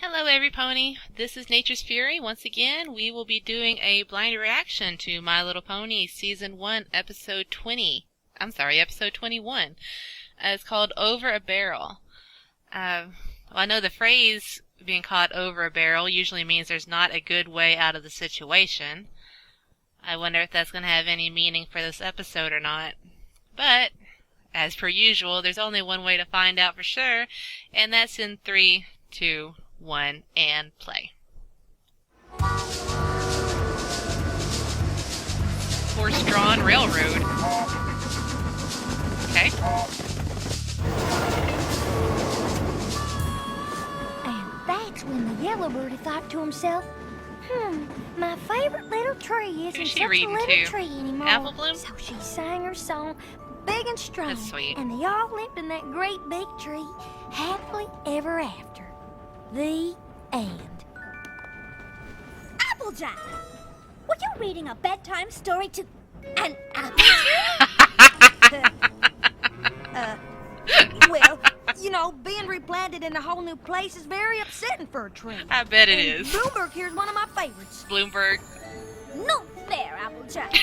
Hello everypony, this is Nature's Fury. Once again, we will be doing a blind reaction to My Little Pony Season 1, Episode 20. Episode 21. It's called Over a Barrel. Well, I know the phrase being caught over a barrel usually means there's not a good way out of the situation. I wonder if that's going to have any meaning for this episode or not. But, as per usual, there's only one way to find out for sure, and that's in 3, 2, 1, and play. Horse-drawn railroad. Okay. And that's when the yellow birdie thought to himself, my favorite little tree isn't such a little tree anymore. Apple Bloom? So she sang her song big and strong. That's sweet. And they all lived in that great big tree, happily ever after. The end. Applejack! Were you reading a bedtime story to an apple tree? Well, you know, being replanted in a whole new place is very upsetting for a tree. I bet it is. Bloomberg here's one of my favorites. Bloomberg. No fair, Applejack.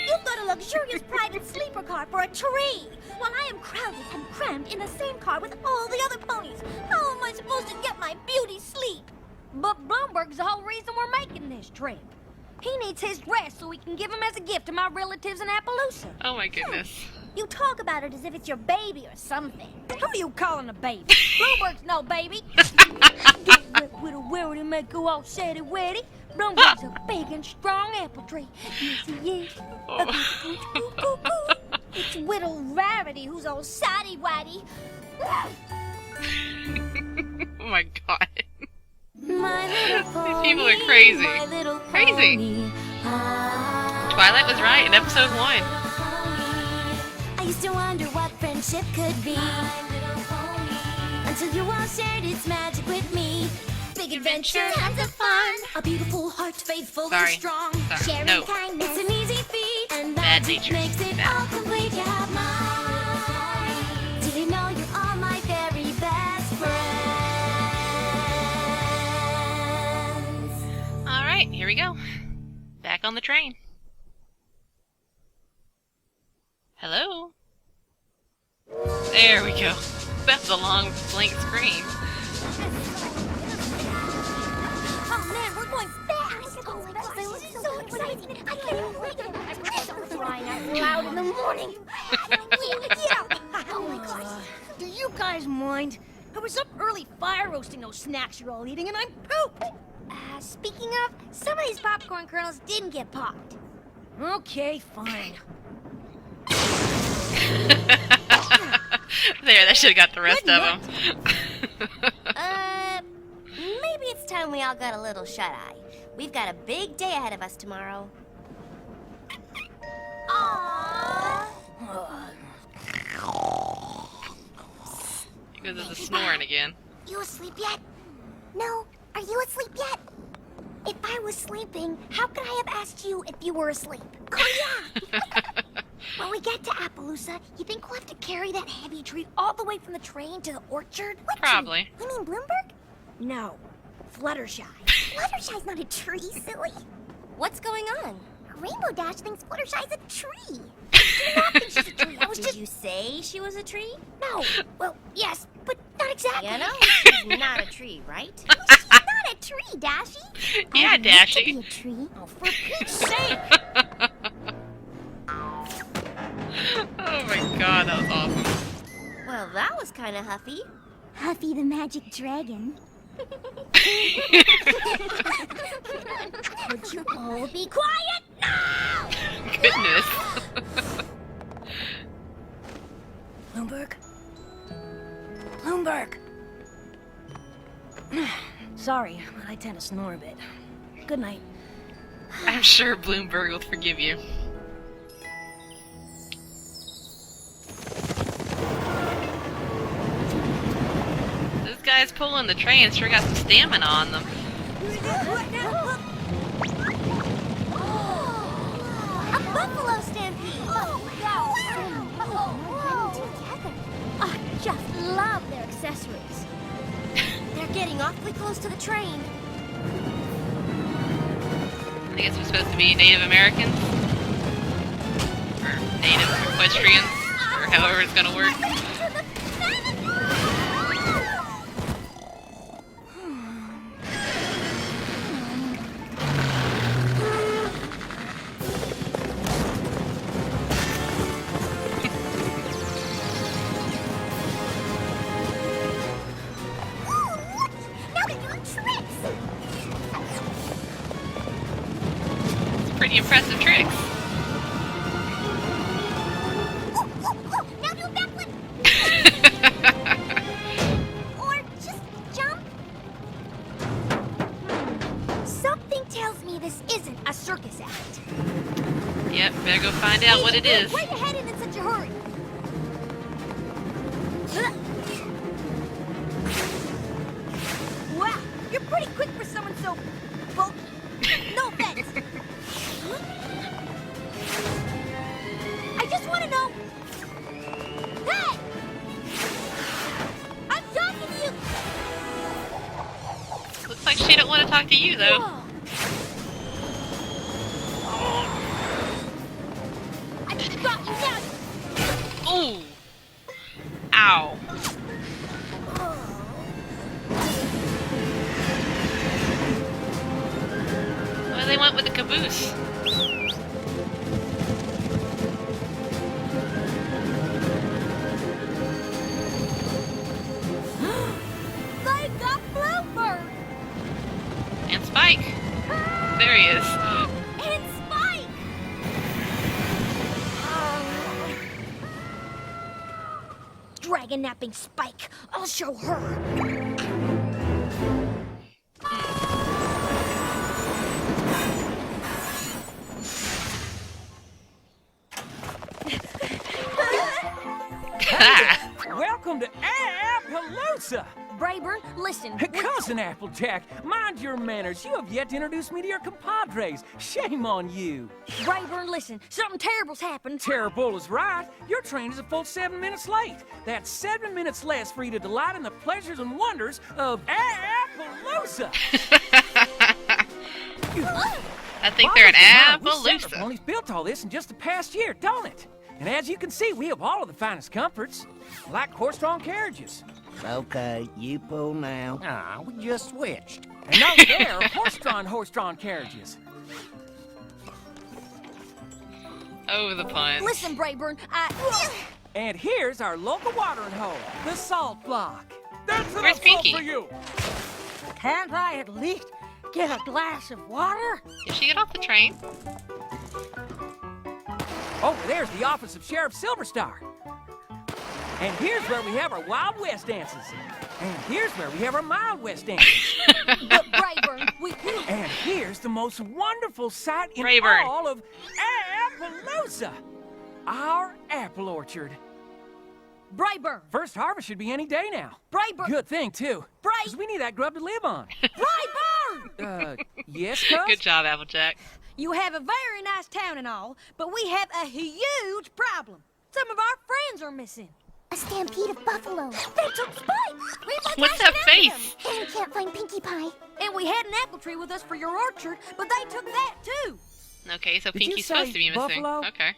You've got a luxurious private sleeper car for a tree, while I am crowded and crammed in the same car with all the other ponies. How am I supposed to get my beauty sleep? But Bloomberg's the whole reason we're making this trip. He needs his rest so we can give him as a gift to my relatives in Appaloosa. Oh my goodness. You talk about it as if it's your baby or something. Who are you calling a baby? Bloomberg's no baby. Don't let little Rarity make go all saddy-waddy. Bloomberg's a big and strong apple tree. Yes, he is. It's little Rarity who's all saddy-waddy. Oh my god. My little pony, These people are crazy. my little Crazy. pony. Twilight was right in episode 1. I used to wonder what friendship could be, until you all shared its magic with me. Big adventure, tons of fun, a beautiful heart, faithful and strong. Sorry. Sharing No. kindness, it's an easy feat, and Bad that nature. makes it Bad. all complete. You have mine. Did you know you're all my very best friends? Alright, here we go. Back on the train. Hello? There we go. That's a long blank screen. Oh man, we're going fast! Oh my gosh, this is so exciting! I can't even wait! I'm so flying out loud in the morning! Yeah! Oh my gosh! Do you guys mind? I was up early fire roasting those snacks you're all eating and I'm pooped! Speaking of, some of these popcorn kernels didn't get popped. Okay, fine. There, that should've got the rest of them. Maybe it's time we all got a little shut-eye. We've got a big day ahead of us tomorrow. Aww. Because of the snoring again. You asleep yet? No. Are you asleep yet? If I was sleeping, how could I have asked you if you were asleep? Oh, yeah. When we get to Appaloosa, you think we'll have to carry that heavy tree all the way from the train to the orchard? What Probably. tree? You mean Bloomberg? No. Fluttershy. Fluttershy's not a tree, silly. What's going on? Rainbow Dash thinks Fluttershy's a tree. I do not think she's a tree. I was Did just... you say she was a tree? No. Well, yes, but not exactly. You know, she's not a tree, right? She's not a tree, Dashy. Yeah, I would love to Dashy. be a tree. Oh, for Pete's sake! Oh my god, that was awesome. Well, that was kind of huffy. Huffy the Magic Dragon. Would you all be quiet now? Goodness. Bloomberg? Bloomberg! Sorry, but I tend to snore a bit. Good night. I'm sure Bloomberg will forgive you. This guy's pulling the train, sure got some stamina on them. A buffalo stampede! Oh, wow! Together. I just love their accessories. They're We're getting awfully close to the train. I guess we're supposed to be Native Americans? Or Native Equestrians? Or however it's gonna work. Pretty impressive tricks. Now do a backflip! Or just jump. Something tells me this isn't a circus act. Yep, better go find out what it is. Why are you heading in such a hurry? Wow, you're pretty quick for someone so bulky. No offense. I just want to know. Hey! I'm talking to you. Looks like she don't want to talk to you, though. I just got you down. Ooh! Ow. Well, they went with the caboose. They got Bluebird. And Spike. There he is. And Spike. Dragon napping Spike. I'll show her. Welcome to Appaloosa! Brayburn, listen. Cousin Applejack, mind your manners. You have yet to introduce me to your compadres. Shame on you. Brayburn, listen. Something terrible's happened. Terrible is right. Your train is a full 7 minutes late. That's 7 minutes less for you to delight in the pleasures and wonders of Appaloosa. I think they're an Appaloosa. Ponies built all this in just the past year, don't it? And as you can see, we have all of the finest comforts, like horse-drawn carriages. Okay, you pull now. Ah, we just switched. And those there are horse-drawn carriages. Over the pond. Listen, Brayburn, And here's our local watering hole, the Salt Block. That's Where's Pinky? for you. can't I at least get a glass of water? Did she get off the train? Oh, there's the office of Sheriff Silverstar. And here's where we have our Wild West dances. And here's where we have our Mild West dances. But Brayburn, we... And here's the most wonderful sight in Rayburn. all of Appaloosa. Our apple orchard. Brayburn, First harvest should be any day now. Brayburn, Good thing, too. Because we need that grub to live on. Brayburn! Yes, cuz? Good job, Applejack. You have a very nice town and all, but we have a huge problem. Some of our friends are missing. A stampede of buffalo. They took Spike. We must What's track that them down. face? And we can't find Pinkie Pie. And we had an apple tree with us for your orchard, but they took that too. Okay, so Did you Pinky's say supposed to be missing. buffalo? Okay.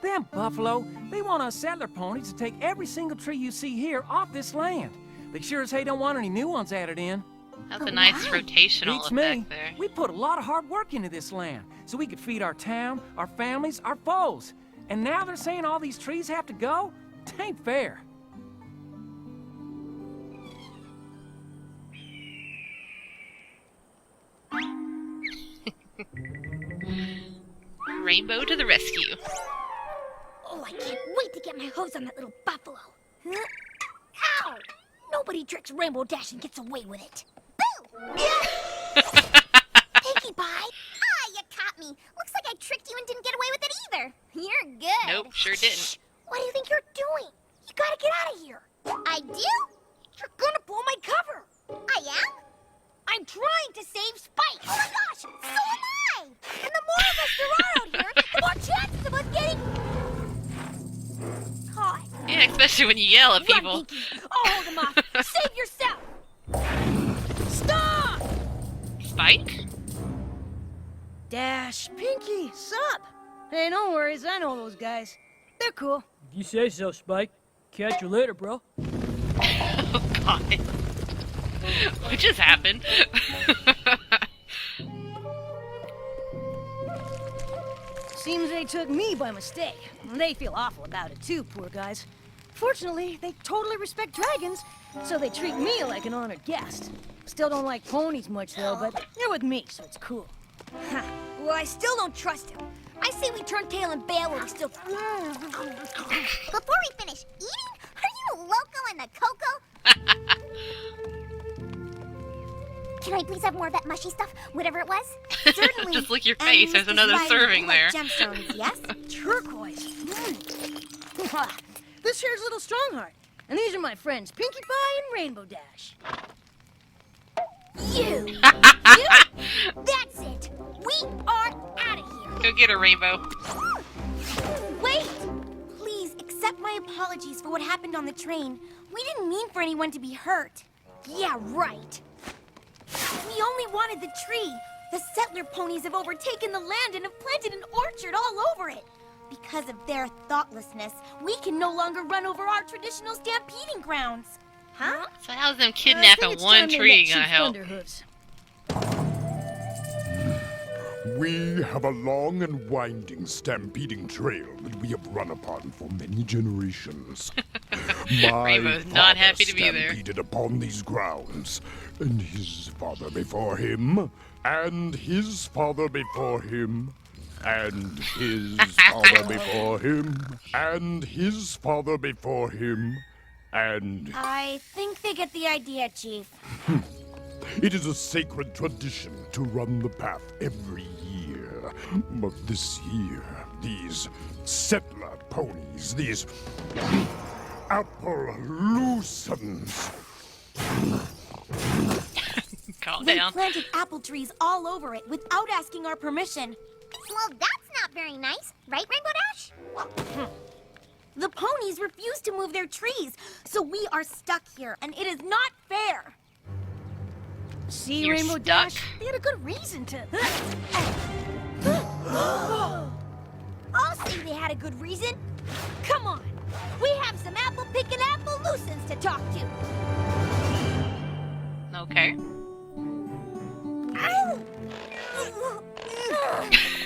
Them buffalo, they want us settler ponies to take every single tree you see here off this land. They sure as hey don't want any new ones added in. That's a nice rotational Beats effect me. there. We put a lot of hard work into this land so we could feed our town, our families, our foes. And now they're saying all these trees have to go? Tain't fair. Rainbow to the rescue. Oh, I can't wait to get my hose on that little buffalo. Huh? Ow! Nobody tricks Rainbow Dash and gets away with it. Boo! Pinkie Pie. Ah, you caught me. Looks like I tricked you and didn't get away with it either. You're good. Nope, sure didn't. What do you think you're doing? You gotta get out of here. I do? You're gonna blow my cover. I am? I'm trying to save Spike. Oh my gosh, so am I! And the more of us there are out here, the more chances of us getting caught. Yeah, especially when you yell at Run, people. Pinky. hold him off. Save yourself. Stop! Spike? Dash, Pinky, sup? Hey, no worries. I know those guys. They're cool. If you say so, Spike. Catch you later, bro. Oh, God. What just happened? Seems they took me by mistake. They feel awful about it too, poor guys. Fortunately, they totally respect dragons, so they treat me like an honored guest. Still don't like ponies much though, but they're with me, so it's cool. Huh. Well, I still don't trust him. I say we turn tail and bail while we still... Before we finish eating, are you loco in the cocoa? Can I please have more of that mushy stuff, whatever it was? Certainly. Just lick your face. There's another serving there. Gemstones, yes? Turquoise. This here's Little Strongheart, and these are my friends Pinkie Pie and Rainbow Dash. You! That's it! We are out of here! Go get her, Rainbow. Wait! Please accept my apologies for what happened on the train. We didn't mean for anyone to be hurt. Yeah, right. We only wanted the tree. The settler ponies have overtaken the land and have planted an orchard all over it. Because of their thoughtlessness, we can no longer run over our traditional stampeding grounds. Huh? So how's them I kidnapping think it's one time they tree met gonna Chief help? Thunderhooves. We have a long and winding stampeding trail that we have run upon for many generations. My Rainbow's not father happy to be there. stampeded upon these grounds, and his father before him, and his father before him, and his father before him, and his father before him, and... I think they get the idea, Chief. It is a sacred tradition to run the path every year. But this year, these settler ponies, these Appaloosans, Calm They down. planted apple trees all over it without asking our permission. Well, that's not very nice, right, Rainbow Dash? The ponies refuse to move their trees, so we are stuck here, and it is not fair. See, You're Rainbow stuck? Dash? They had a good reason to. I'll say they had a good reason. Come on, we have some apple-picking Appaloosans to talk to. Okay.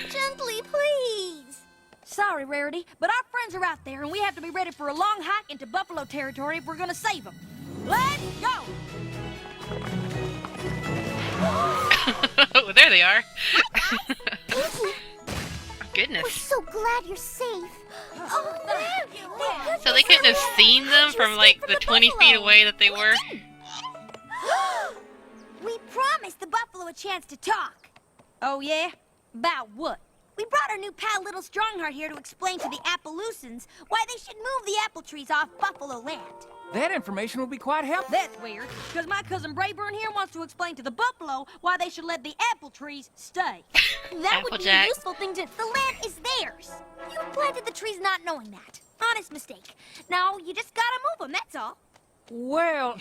Gently, please. Sorry, Rarity, but our friends are out there, and we have to be ready for a long hike into buffalo territory if we're gonna save them. Let's go! Oh, there they are. Pinky, Goodness. we're so glad you're safe. Oh, thank you. So they couldn't have seen them from like the 20 feet away that they were? We promised the buffalo a chance to talk. Oh, yeah? About what? We brought our new pal Little Strongheart here to explain to the Appaloosans why they should move the apple trees off buffalo land. That information will be quite helpful. That's weird, because my cousin Brayburn here wants to explain to the buffalo why they should let the apple trees stay. That would be a Applejack. useful thing to... The land is theirs. You planted the trees not knowing that. Honest mistake. Now, you just gotta move them, that's all. Well,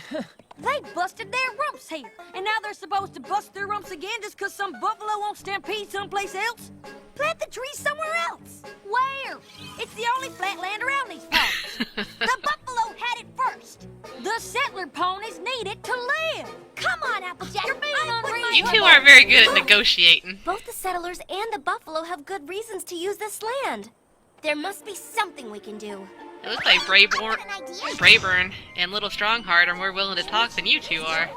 they busted their rumps here, and now they're supposed to bust their rumps again just because some buffalo won't stampede someplace else? Plant the trees somewhere else. Where? It's the only flat land around these parts. The buffalo had it first. The settler ponies need it to live. Come on, Applejack. You're being I put my unreasonable. You foot two down. aren't very good at negotiating. Both the settlers and the buffalo have good reasons to use this land. There must be something we can do. It looks like Got an idea? Brayburn and Little Strongheart are more willing to talk than you two are.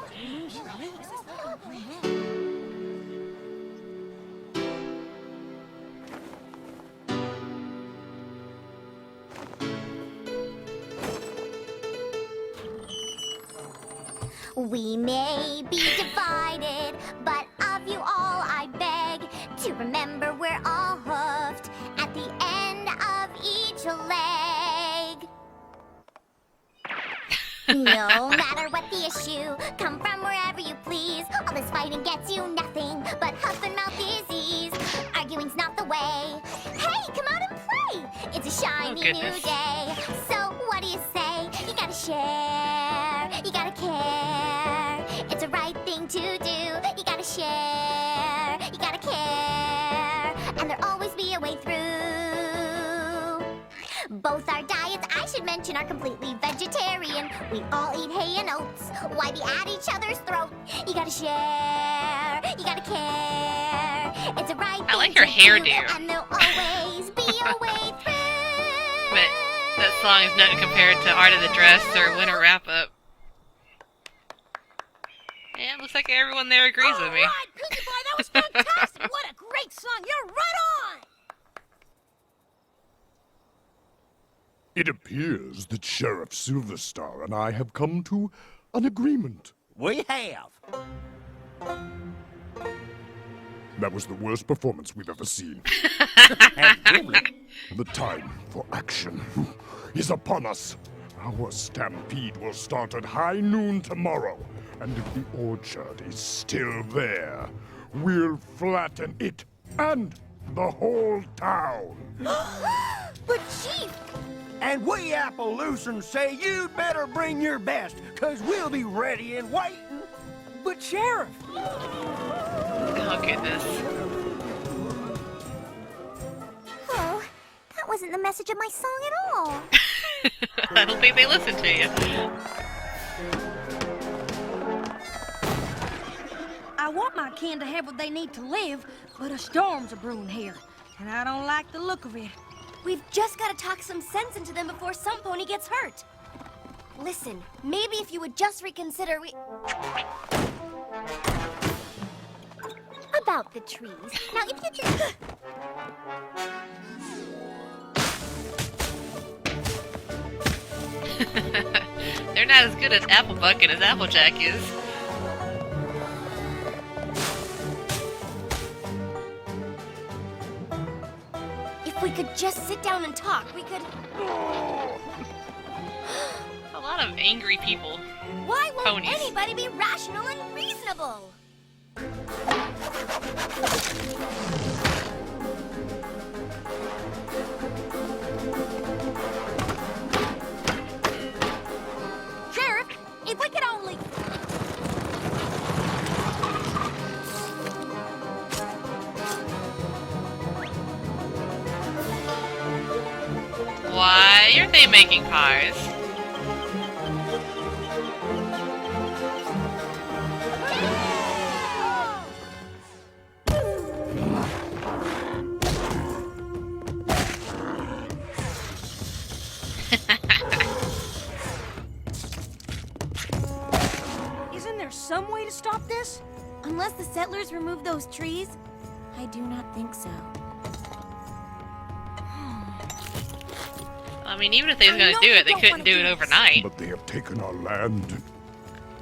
We may be divided, but of you all I beg to remember we're all hoofed at the end of each leg. No matter what the issue, come from wherever you please. All this fighting gets you nothing but huff and mouth disease. Arguing's not the way. Hey, come out and play! It's a shiny new goodness. day. So what do you say? You gotta share mention are completely vegetarian. We all eat hay and oats. Why be at each other's throat? You gotta share. You gotta care. It's a right I like thing her to do, hairdo. and there'll always be a way through. But that song is nothing compared to Art of the Dress or Winter Wrap-Up. Yeah, looks like everyone there agrees with me. All right, Pinkie Pie, that was fantastic. What a great song. You're right on. It appears that Sheriff Silverstar and I have come to an agreement. We have. That was the worst performance we've ever seen. The time for action is upon us. Our stampede will start at high noon tomorrow, and if the orchard is still there, we'll flatten it and the whole town. But Chief, And we Appaloosans say you'd better bring your best, 'cause we'll be ready and waiting. But Sheriff, Oh, goodness. Oh, that wasn't the message of my song at all. I don't think they listened to you. I want my kin to have what they need to live, but a storm's a brewing here, and I don't like the look of it. We've just got to talk some sense into them before some pony gets hurt. Listen, maybe if you would just reconsider, About the trees. Now, if you just... They're not as good at apple bucking as Applejack is. if we could just sit down and talk, we could... A lot of angry people. Why won't Ponies. anybody be rational and reasonable? Sheriff, if we could only... Why are they making pies? Isn't there some way to stop this? Unless the settlers remove those trees, I do not think so. I mean, even if they was I gonna know do you it, they don't couldn't wanna do do it this. overnight. But they have taken our land.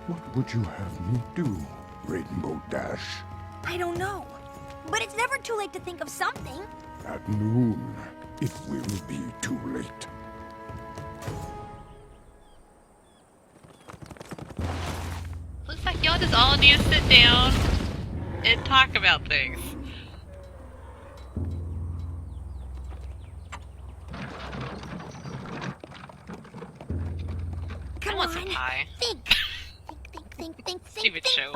What would you have me do, Rainbow Dash? I don't know. But it's never too late to think of something. At noon, it will be too late. Looks like y'all just all need to sit down and talk about things. I want some pie. Think. Think. Stupid show.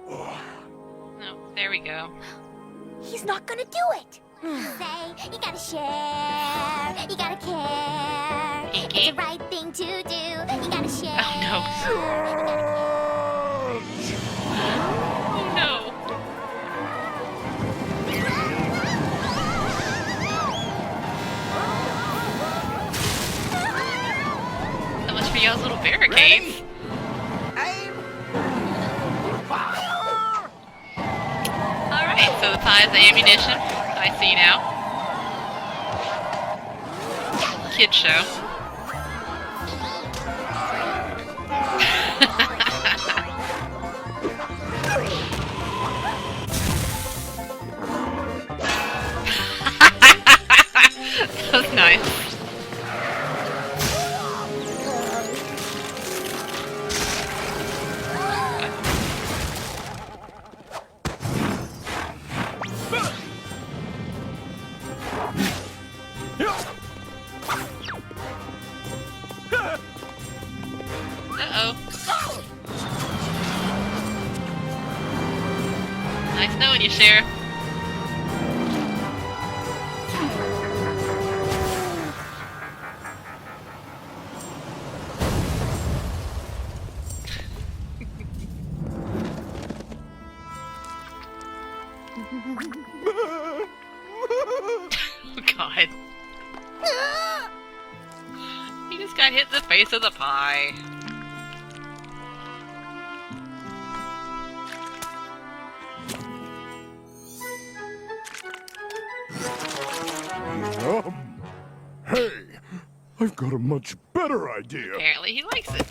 No, there we go. He's not gonna do it. Say, you gotta share. You gotta care. Pinky. It's the right thing to do. You gotta share. Oh no. So much for y'all's little barricades. Aim! Alright, so the pie is the ammunition. I see now. Kid show. That was nice. Nice knowing you, Sheriff. Oh, God. He just got hit in the face with a pie. Hey, I've got a much better idea. Apparently he likes it.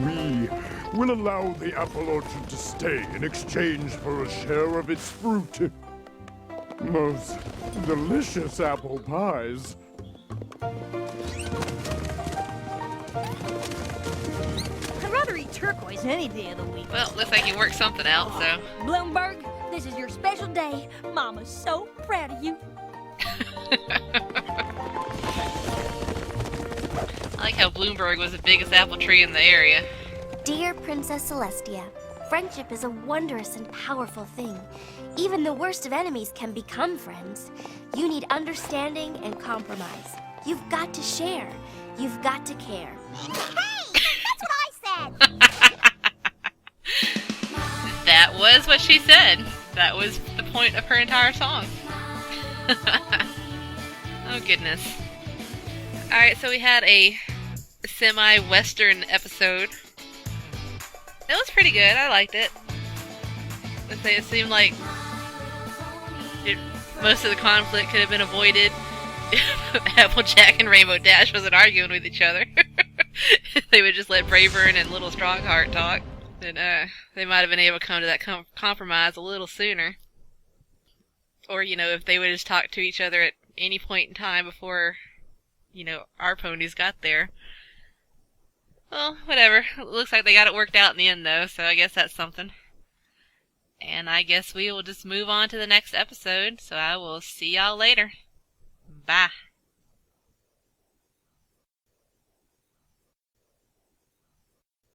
We will allow the apple orchard to stay in exchange for a share of its fruit. Most delicious apple pies. I'd rather eat turquoise any day of the week. Well, looks like he worked something out, so. Bloomberg, this is your special day. Mama's so proud of you. I like how Bloomberg was the biggest apple tree in the area. Dear Princess Celestia, friendship is a wondrous and powerful thing. Even the worst of enemies can become friends. You need understanding and compromise. You've got to share. You've got to care. Hey! That's what I said! That was what she said. That was the point of her entire song. Oh, goodness. Alright, so we had a semi-western episode. It was pretty good. I liked it. Let's say it seemed like most of the conflict could have been avoided if Applejack and Rainbow Dash wasn't arguing with each other. They would just let Bravern and Little Strongheart talk. Then they might have been able to come to that compromise a little sooner. Or, you know, if they would just talk to each other at any point in time before, you know, our ponies got there. Well, whatever. It looks like they got it worked out in the end, though, so I guess that's something. And I guess we will just move on to the next episode, so I will see y'all later. Bye.